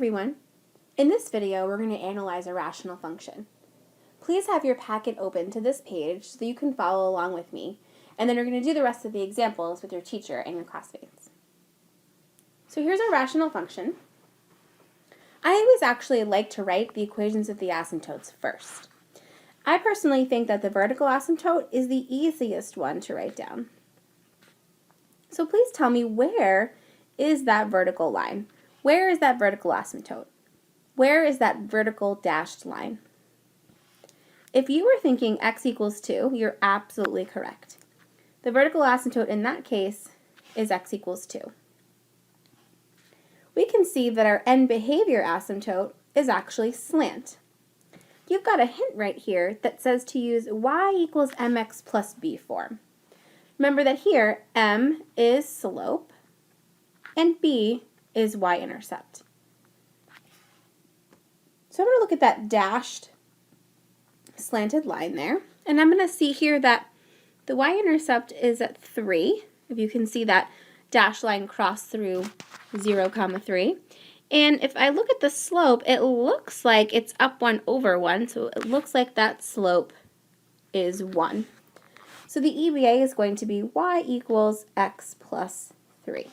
everyone. In this video, we're going to analyze a rational function. Please have your packet open to this page so that you can follow along with me, and then we're going to do the rest of the examples with your teacher and your classmates. So here's our rational function. I always actually like to write the equations of the asymptotes first. I personally think that the vertical asymptote is the easiest one to write down. So please tell me, where is that vertical line? Where is that vertical asymptote? Where is that vertical dashed line? If you were thinking x equals 2, you're absolutely correct. The vertical asymptote in that case is x equals 2. We can see that our end behavior asymptote is actually slant. You've got a hint right here that says to use y equals mx plus b form. Remember that here m is slope and b is y-intercept. So I'm going to look at that dashed slanted line there, and I'm going to see here that the y-intercept is at 3, if you can see that dashed line cross through 0, 3. And if I look at the slope, it looks like it's up 1 over 1, so it looks like that slope is 1. So the EVA is going to be y equals x plus 3.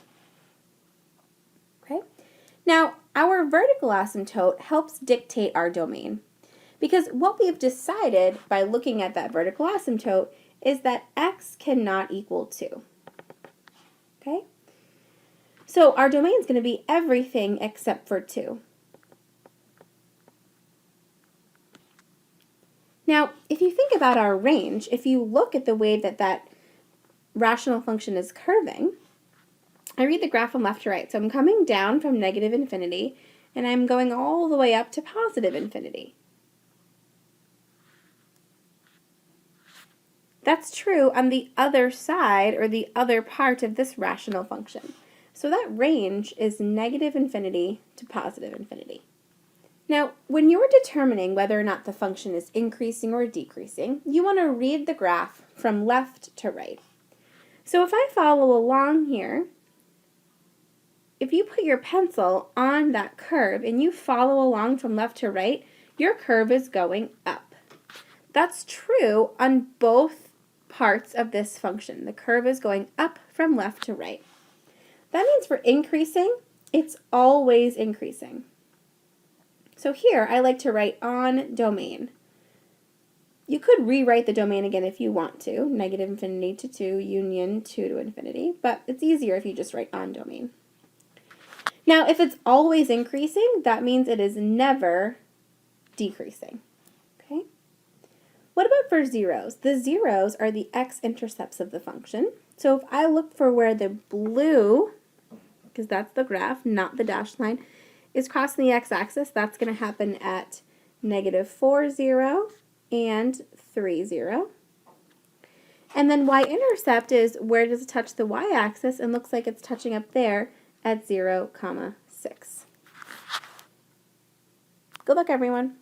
Okay? Now, our vertical asymptote helps dictate our domain, because what we've decided by looking at that vertical asymptote is that x cannot equal 2. Okay? So our domain is going to be everything except for 2. Now, if you think about our range, if you look at the way that that rational function is curving, I read the graph from left to right. So I'm coming down from negative infinity, and I'm going all the way up to positive infinity. That's true on the other side, or the other part of this rational function. So that range is negative infinity to positive infinity. Now, when you're determining whether or not the function is increasing or decreasing, you want to read the graph from left to right. So if I follow along here, if you put your pencil on that curve and you follow along from left to right, your curve is going up. That's true on both parts of this function. The curve is going up from left to right. That means for increasing, it's always increasing. So here, I like to write on domain. You could rewrite the domain again if you want to, negative infinity to 2, union 2 to infinity, but it's easier if you just write on domain. Now, if it's always increasing, that means it is never decreasing. Okay? What about for zeros? The zeros are the x-intercepts of the function. So if I look for where the blue, because that's the graph, not the dashed line, is crossing the x-axis, that's going to happen at negative 4, 0 and 3, 0. And then y-intercept is where does it touch the y-axis, and looks like it's touching up there at 0, 6. Good luck, everyone.